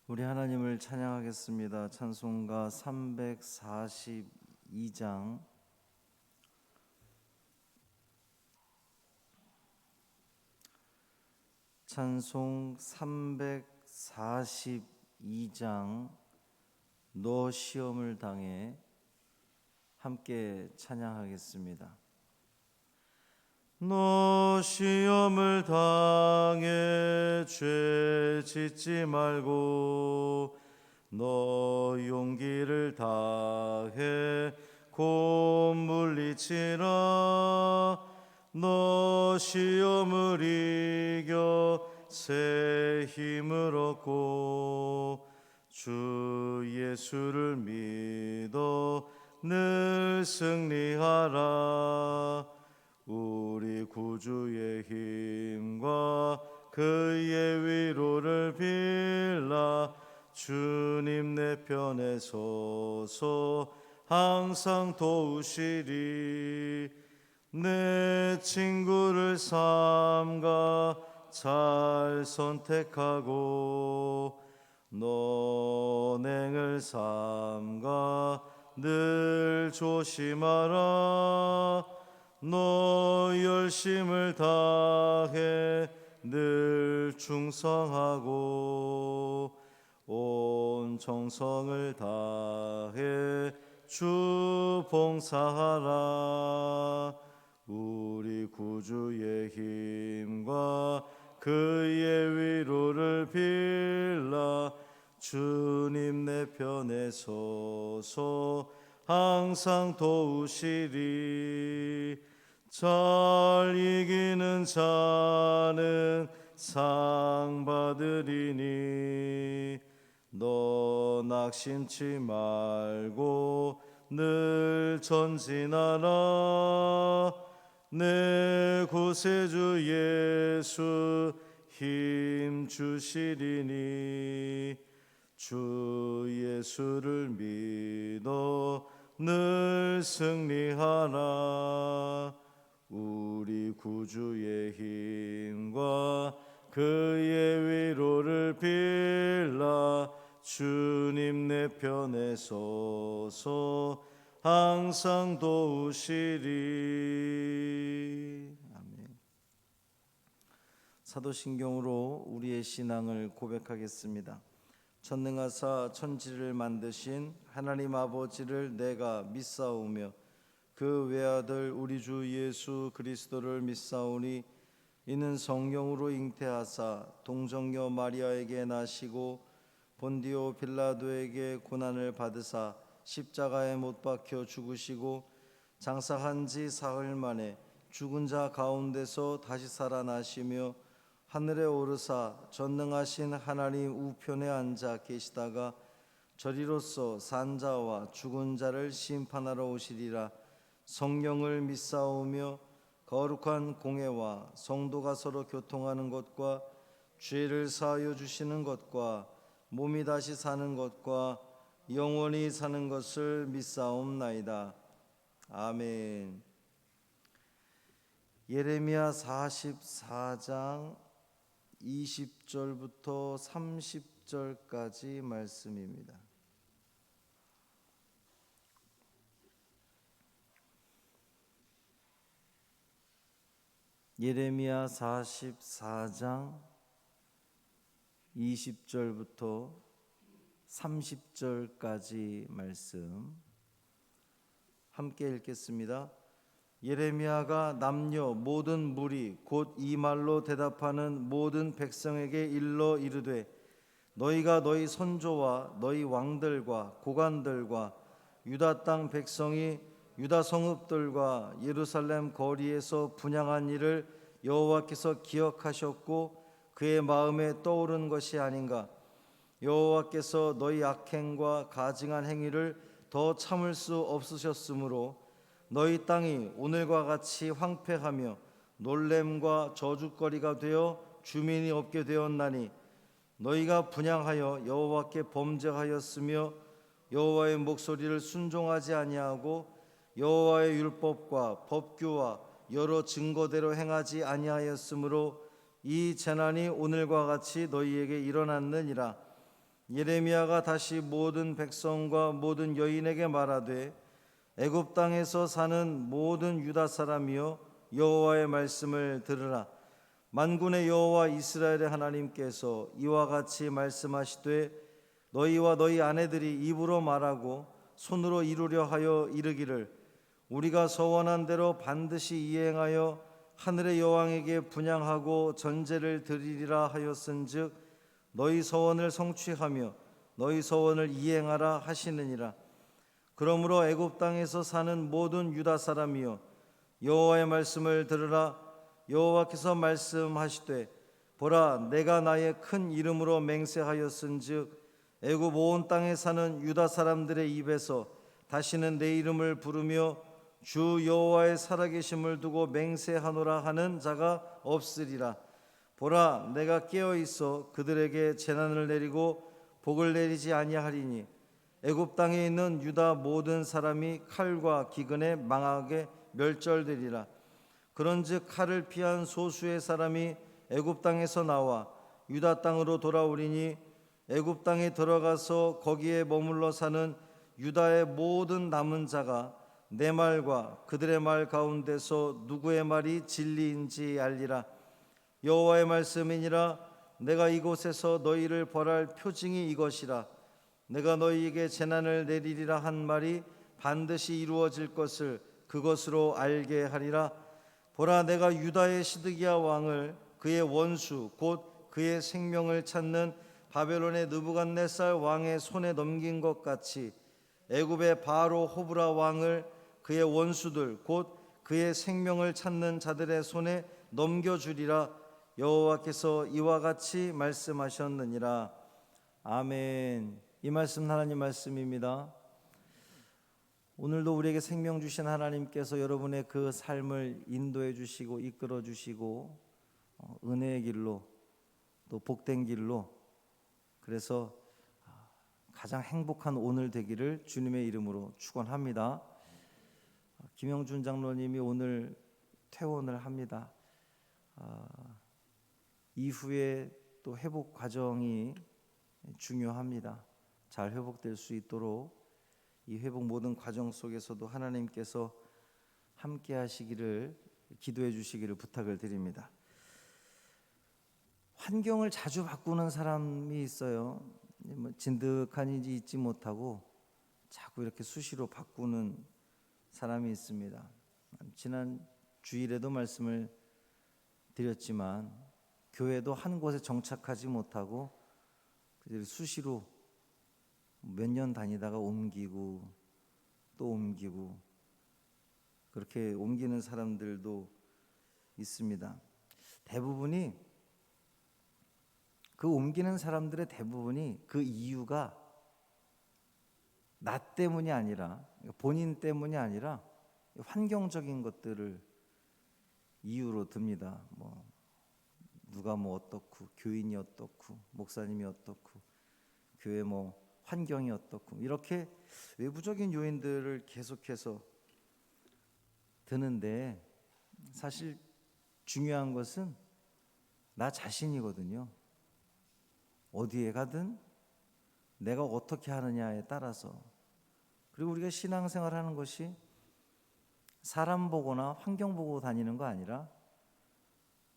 우리 하나님을 찬양하겠습니다. 찬송가 342장 찬송 342장 너 시험을 당해 함께 찬양하겠습니다. 너 시험을 당해 죄 짓지 말고 너 용기를 다해 곧 물리치라. 너 시험을 이겨 새 힘을 얻고 주 예수를 믿어 늘 승리하라. 우리 구주의 힘과 그의 위로를 빌라. 주님 내 편에 서서 항상 도우시리. 내 친구를 삼가 잘 선택하고 너행을 삼가 늘 조심하라. 너 열심을 다해 늘 충성하고 온 정성을 다해 주 봉사하라. 우리 구주의 힘과 그의 위로를 빌라. 주님 내 편에 서서 항상 도우시리. 잘 이기는 자는 상 받으리니 너 낙심치 말고 늘 전진하라. 내 구세주 예수 힘 주시리니 주 예수를 믿어 늘 승리하라. 우리 구주의 힘과 그의 위로를 빌라. 주님 내 편에 서서 항상 도우시리. 아멘. 사도신경으로 우리의 신앙을 고백하겠습니다. 전능하사 천지를 만드신 하나님 아버지를 내가 믿사오며 그 외아들 우리 주 예수 그리스도를 믿사오니 이는 성령으로 잉태하사 동정녀 마리아에게 나시고 본디오 빌라도에게 고난을 받으사 십자가에 못 박혀 죽으시고 장사한 지 사흘 만에 죽은 자 가운데서 다시 살아나시며 하늘에 오르사 전능하신 하나님 우편에 앉아 계시다가 저리로서 산자와 죽은 자를 심판하러 오시리라. 성령을 믿사오며 거룩한 공회와 성도가 서로 교통하는 것과 죄를 사하여 주시는 것과 몸이 다시 사는 것과 영원히 사는 것을 믿사옵나이다. 아멘. 예레미야 44장 20절부터 30절까지 말씀입니다. 예레미야 44장 20절부터 30절까지 말씀 함께 읽겠습니다. 예레미야가 남녀 모든 무리 곧 이 말로 대답하는 모든 백성에게 일러 이르되 너희가 너희 선조와 너희 왕들과 고관들과 유다 땅 백성이 유다 성읍들과 예루살렘 거리에서 분향한 일을 여호와께서 기억하셨고 그의 마음에 떠오른 것이 아닌가. 여호와께서 너희 악행과 가증한 행위를 더 참을 수 없으셨으므로 너희 땅이 오늘과 같이 황폐하며 놀램과 저주거리가 되어 주민이 없게 되었나니 너희가 분향하여 여호와께 범죄하였으며 여호와의 목소리를 순종하지 아니하고 여호와의 율법과 법규와 여러 증거대로 행하지 아니하였으므로 이 재난이 오늘과 같이 너희에게 일어났느니라. 예레미야가 다시 모든 백성과 모든 여인에게 말하되 애굽 땅에서 사는 모든 유다 사람이여 여호와의 말씀을 들으라. 만군의 여호와 이스라엘의 하나님께서 이와 같이 말씀하시되 너희와 너희 아내들이 입으로 말하고 손으로 이루려 하여 이르기를 우리가 서원한 대로 반드시 이행하여 하늘의 여왕에게 분향하고 전제를 드리리라 하였은즉 너희 서원을 성취하며 너희 서원을 이행하라 하시느니라. 그러므로 애굽 땅에서 사는 모든 유다 사람이여 여호와의 말씀을 들으라. 여호와께서 말씀하시되 보라 내가 나의 큰 이름으로 맹세하였은즉 애굽 온 땅에 사는 유다 사람들의 입에서 다시는 내 이름을 부르며 주 여호와의 살아계심을 두고 맹세하노라 하는 자가 없으리라. 보라 내가 깨어 있어 그들에게 재난을 내리고 복을 내리지 아니하리니 애굽 땅에 있는 유다 모든 사람이 칼과 기근에 망하게 멸절되리라. 그런즉 칼을 피한 소수의 사람이 애굽 땅에서 나와 유다 땅으로 돌아오리니 애굽 땅에 들어가서 거기에 머물러 사는 유다의 모든 남은 자가 내 말과 그들의 말 가운데서 누구의 말이 진리인지 알리라. 여호와의 말씀이니라. 내가 이곳에서 너희를 벌할 표징이 이것이라. 내가 너희에게 재난을 내리리라 한 말이 반드시 이루어질 것을 그것으로 알게 하리라. 보라 내가 유다의 시드기야 왕을 그의 원수 곧 그의 생명을 찾는 바벨론의 느부갓네살 왕의 손에 넘긴 것 같이 애굽의 바로 호브라 왕을 그의 원수들 곧 그의 생명을 찾는 자들의 손에 넘겨주리라. 여호와께서 이와 같이 말씀하셨느니라. 아멘. 이 말씀 하나님 말씀입니다. 오늘도 우리에게 생명 주신 하나님께서 여러분의 그 삶을 인도해 주시고 이끌어 주시고 은혜의 길로 또 복된 길로 그래서 가장 행복한 오늘 되기를 주님의 이름으로 축원합니다. 김영준 장로님이 오늘 퇴원을 합니다. 이후에 또 회복 과정이 중요합니다. 잘 회복될 수 있도록 이 회복 모든 과정 속에서도 하나님께서 함께 하시기를 기도해 주시기를 부탁을 드립니다. 환경을 자주 바꾸는 사람이 있어요. 진득하니 있지 못하고 자꾸 이렇게 수시로 바꾸는 사람이 있습니다. 지난 주일에도 말씀을 드렸지만 교회도 한 곳에 정착하지 못하고 수시로 몇 년 다니다가 옮기고 또 옮기고 그렇게 옮기는 사람들도 있습니다. 대부분이 그 옮기는 사람들의 대부분이 그 이유가 나 때문이 아니라 본인 때문이 아니라 환경적인 것들을 이유로 듭니다. 누가 어떻고 교인이 어떻고 목사님이 어떻고 교회 환경이 어떻고 이렇게 외부적인 요인들을 계속해서 드는데 사실 중요한 것은 나 자신이거든요. 어디에 가든 내가 어떻게 하느냐에 따라서 그리고 우리가 신앙생활하는 것이 사람 보거나 환경 보고 다니는 거 아니라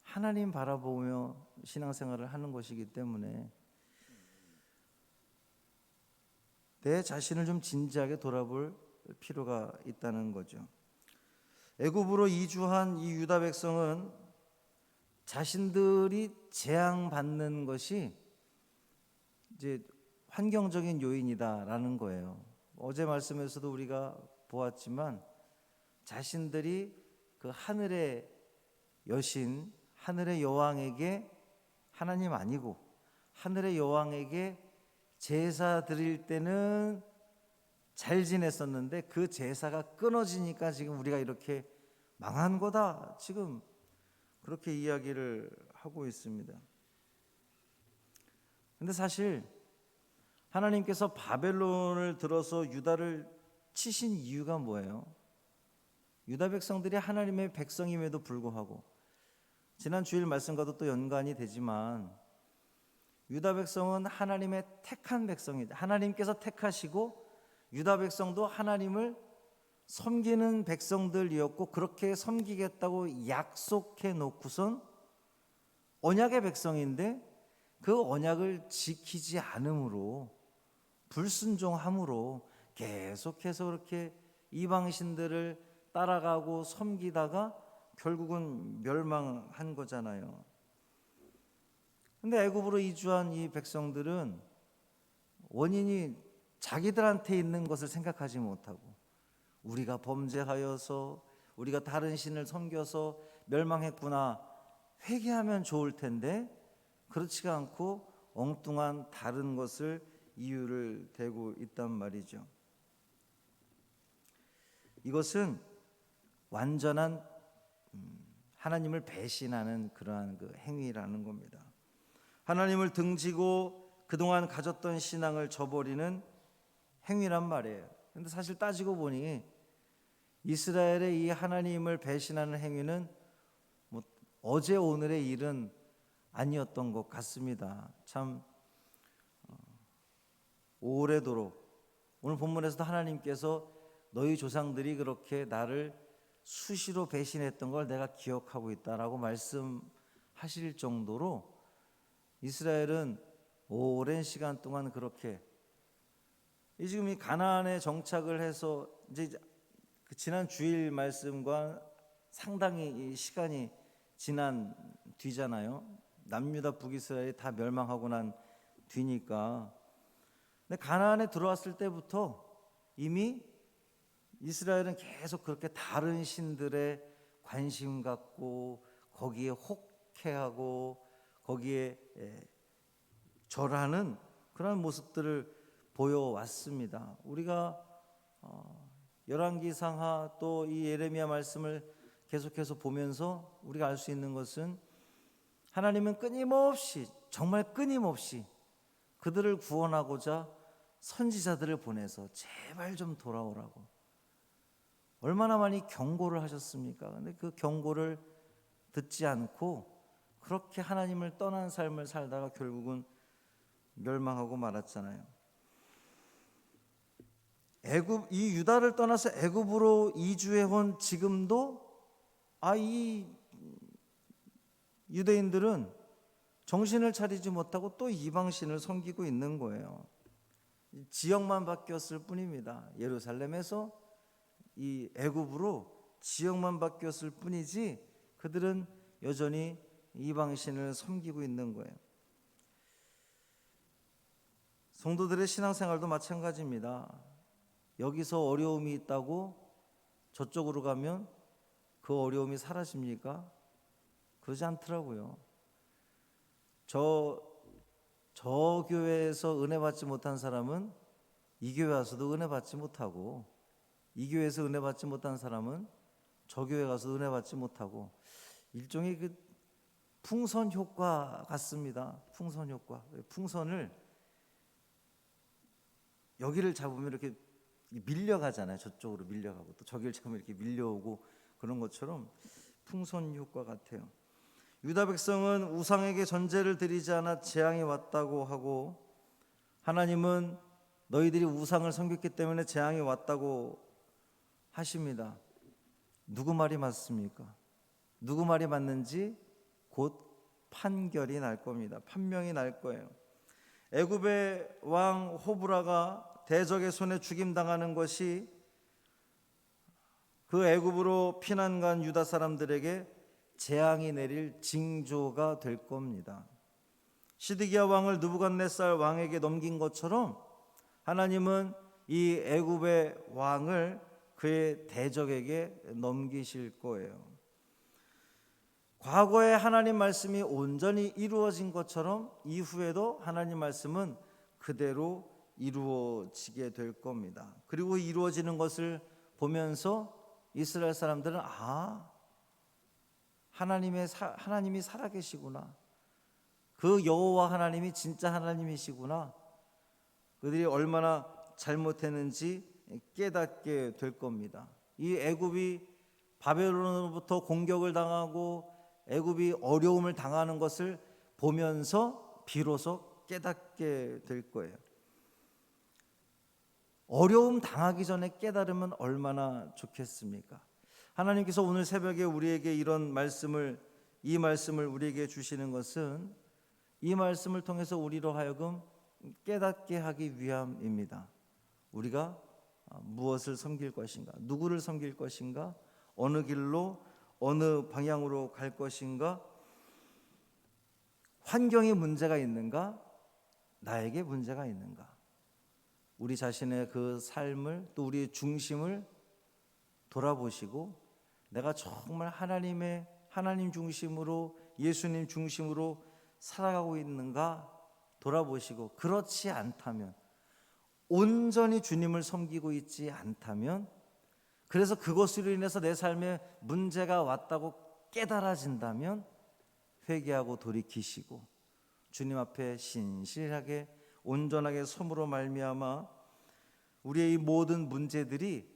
하나님 바라보며 신앙생활을 하는 것이기 때문에 내 자신을 좀 진지하게 돌아볼 필요가 있다는 거죠. 애굽으로 이주한 이 유다 백성은 자신들이 재앙받는 것이 이제 환경적인 요인이다라는 거예요. 어제 말씀에서도 우리가 보았지만 자신들이 그 하늘의 여신, 하늘의 여왕에게 하나님 아니고 하늘의 여왕에게 제사 드릴 때는 잘 지냈었는데 그 제사가 끊어지니까 지금 우리가 이렇게 망한 거다. 지금 그렇게 이야기를 하고 있습니다. 근데 사실 하나님께서 바벨론을 들어서 유다를 치신 이유가 뭐예요? 유다 백성들이 하나님의 백성임에도 불구하고 지난 주일 말씀과도 또 연관이 되지만 유다 백성은 하나님의 택한 백성이다. 하나님께서 택하시고 유다 백성도 하나님을 섬기는 백성들이었고 그렇게 섬기겠다고 약속해 놓고선 언약의 백성인데 그 언약을 지키지 않음으로 불순종함으로 계속해서 그렇게 이방신들을 따라가고 섬기다가 결국은 멸망한 거잖아요. 근데 애굽으로 이주한 이 백성들은 원인이 자기들한테 있는 것을 생각하지 못하고 우리가 범죄하여서 우리가 다른 신을 섬겨서 멸망했구나 회개하면 좋을 텐데 그렇지가 않고 엉뚱한 다른 것을 이유를 대고 있단 말이죠. 이것은 완전한 하나님을 배신하는 그러한 그 행위라는 겁니다. 하나님을 등지고 그동안 가졌던 신앙을 저버리는 행위란 말이에요. 근데 사실 따지고 보니 이스라엘의 이 하나님을 배신하는 행위는 뭐 어제 오늘의 일은 아니었던 것 같습니다. 참 오래도록 오늘 본문에서도 하나님께서 너희 조상들이 그렇게 나를 수시로 배신했던 걸 내가 기억하고 있다라고 말씀하실 정도로 이스라엘은 오랜 시간 동안 그렇게 지금 이 가나안에 정착을 해서 이제 그 지난 주일 말씀과 상당히 시간이 지난 뒤잖아요. 남유다 북이스라엘이 다 멸망하고 난 뒤니까. 근데 가나안에 들어왔을 때부터 이미 이스라엘은 계속 그렇게 다른 신들에 관심 갖고 거기에 혹해하고 거기에 절하는 그런 모습들을 보여왔습니다. 우리가 열왕기상하 또 이 예레미야 말씀을 계속해서 보면서 우리가 알 수 있는 것은 하나님은 끊임없이 정말 끊임없이 그들을 구원하고자 선지자들을 보내서 제발 좀 돌아오라고 얼마나 많이 경고를 하셨습니까? 근데 그 경고를 듣지 않고 그렇게 하나님을 떠난 삶을 살다가 결국은 멸망하고 말았잖아요. 이 유다를 떠나서 애굽으로 이주해 온 지금도 이 유대인들은 정신을 차리지 못하고 또 이방신을 섬기고 있는 거예요. 지역만 바뀌었을 뿐입니다. 예루살렘에서 이 애굽으로 지역만 바뀌었을 뿐이지 그들은 여전히 이방신을 섬기고 있는 거예요. 성도들의 신앙생활도 마찬가지입니다. 여기서 어려움이 있다고 저쪽으로 가면 그 어려움이 사라집니까? 그러지 않더라고요. 저 교회에서 은혜 받지 못한 사람은 이 교회 와서도 은혜 받지 못하고 이 교회에서 은혜 받지 못한 사람은 저 교회 가서 은혜 받지 못하고 일종의 그 풍선 효과 같습니다. 풍선 효과. 풍선을 여기를 잡으면 이렇게 밀려가잖아요. 저쪽으로 밀려가고 또 저기를 잡으면 이렇게 밀려오고 그런 것처럼 풍선 효과 같아요. 유다 백성은 우상에게 전제를 드리지 않아 재앙이 왔다고 하고 하나님은 너희들이 우상을 섬겼기 때문에 재앙이 왔다고 하십니다. 누구 말이 맞습니까? 누구 말이 맞는지 곧 판결이 날 겁니다. 판명이 날 거예요. 애굽의 왕 호브라가 대적의 손에 죽임당하는 것이 그 애굽으로 피난 간 유다 사람들에게 재앙이 내릴 징조가 될 겁니다. 시드기야 왕을 느부갓네살 왕에게 넘긴 것처럼 하나님은 이 애굽의 왕을 그의 대적에게 넘기실 거예요. 과거에 하나님 말씀이 온전히 이루어진 것처럼 이후에도 하나님 말씀은 그대로 이루어지게 될 겁니다. 그리고 이루어지는 것을 보면서 이스라엘 사람들은 하나님이 살아계시구나. 그 여호와 하나님이 진짜 하나님이시구나. 그들이 얼마나 잘못했는지 깨닫게 될 겁니다. 이 애굽이 바벨론으로부터 공격을 당하고 애굽이 어려움을 당하는 것을 보면서 비로소 깨닫게 될 거예요. 어려움 당하기 전에 깨달으면 얼마나 좋겠습니까? 하나님께서 오늘 새벽에 우리에게 이 말씀을 우리에게 주시는 것은 이 말씀을 통해서 우리로 하여금 깨닫게 하기 위함입니다. 우리가 무엇을 섬길 것인가, 누구를 섬길 것인가, 어느 길로 어느 방향으로 갈 것인가, 환경에 문제가 있는가, 나에게 문제가 있는가, 우리 자신의 그 삶을 또 우리의 중심을 돌아보시고 내가 정말 하나님 중심으로 예수님 중심으로 살아가고 있는가 돌아보시고, 그렇지 않다면, 온전히 주님을 섬기고 있지 않다면, 그래서 그것으로 인해서 내 삶에 문제가 왔다고 깨달아진다면 회개하고 돌이키시고 주님 앞에 신실하게 온전하게 섬으로 말미암아 우리의 이 모든 문제들이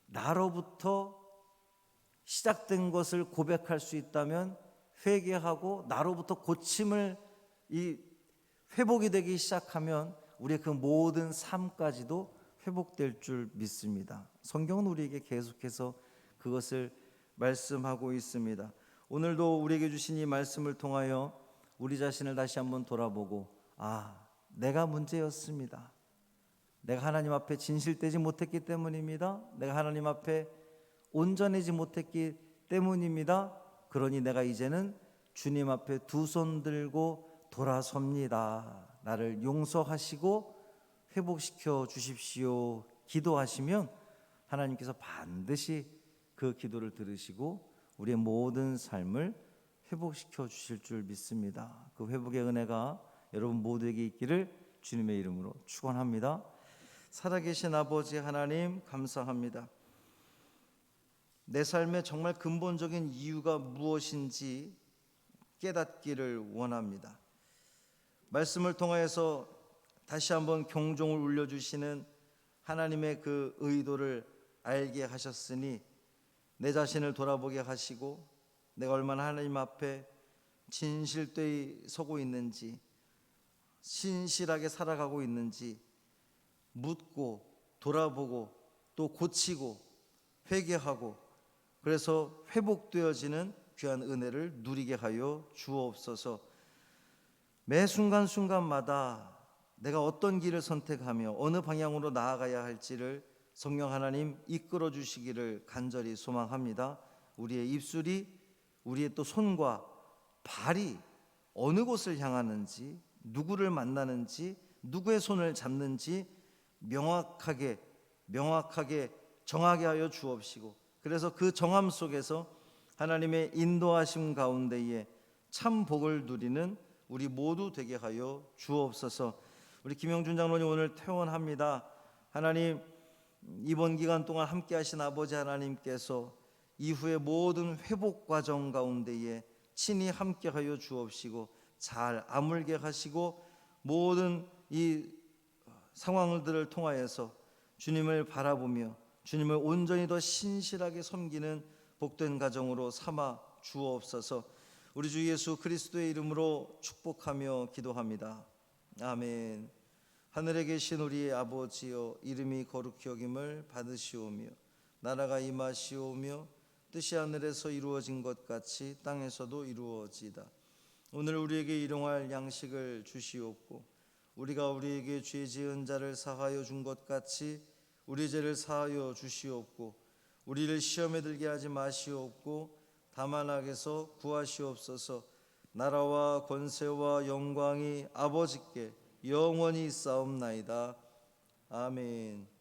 나로부터 시작된 것을 고백할 수 있다면 회개하고 나로부터 고침을 회복이 되기 시작하면 우리의 그 모든 삶까지도 회복될 줄 믿습니다. 성경은 우리에게 계속해서 그것을 말씀하고 있습니다. 오늘도 우리에게 주신 이 말씀을 통하여 우리 자신을 다시 한번 돌아보고, 내가 문제였습니다. 내가 하나님 앞에 진실되지 못했기 때문입니다. 내가 하나님 앞에 온전하지 못했기 때문입니다. 그러니 내가 이제는 주님 앞에 두 손 들고 돌아섭니다. 나를 용서하시고 회복시켜 주십시오. 기도하시면 하나님께서 반드시 그 기도를 들으시고 우리의 모든 삶을 회복시켜 주실 줄 믿습니다. 그 회복의 은혜가 여러분 모두에게 있기를 주님의 이름으로 축원합니다. 살아계신 아버지 하나님, 감사합니다. 내 삶의 정말 근본적인 이유가 무엇인지 깨닫기를 원합니다. 말씀을 통하여서 다시 한번 경종을 울려주시는 하나님의 그 의도를 알게 하셨으니 내 자신을 돌아보게 하시고 내가 얼마나 하나님 앞에 진실되이 서고 있는지, 신실하게 살아가고 있는지 묻고 돌아보고 또 고치고 회개하고, 그래서 회복되어지는 귀한 은혜를 누리게 하여 주옵소서. 매 순간순간마다 내가 어떤 길을 선택하며 어느 방향으로 나아가야 할지를 성령 하나님 이끌어 주시기를 간절히 소망합니다. 우리의 입술이, 우리의 또 손과 발이 어느 곳을 향하는지, 누구를 만나는지, 누구의 손을 잡는지 명확하게 정하게 하여 주옵시고, 그래서 그 정함 속에서 하나님의 인도하심 가운데에 참 복을 누리는 우리 모두 되게 하여 주옵소서. 우리 김영준 장로님 오늘 퇴원합니다. 하나님, 이번 기간 동안 함께 하신 아버지 하나님께서 이후의 모든 회복 과정 가운데에 친히 함께 하여 주옵시고 잘 아물게 하시고 모든 이 상황들을 통하여서 주님을 바라보며 주님을 온전히 더 신실하게 섬기는 복된 가정으로 삼아 주옵소서. 우리 주 예수 그리스도의 이름으로 축복하며 기도합니다. 아멘. 하늘에 계신 우리 아버지여, 이름이 거룩히 여김을 받으시오며 나라가 임하시오며 뜻이 하늘에서 이루어진 것 같이 땅에서도 이루어지이다. 오늘 우리에게 일용할 양식을 주시옵고 우리가 우리에게 죄 지은 자를 사하여 준 것 같이 우리 죄를 사하여 주시옵고 우리를 시험에 들게 하지 마시옵고 다만 악에서 구하시옵소서. 나라와 권세와 영광이 아버지께 영원히 있사옵나이다. 아멘.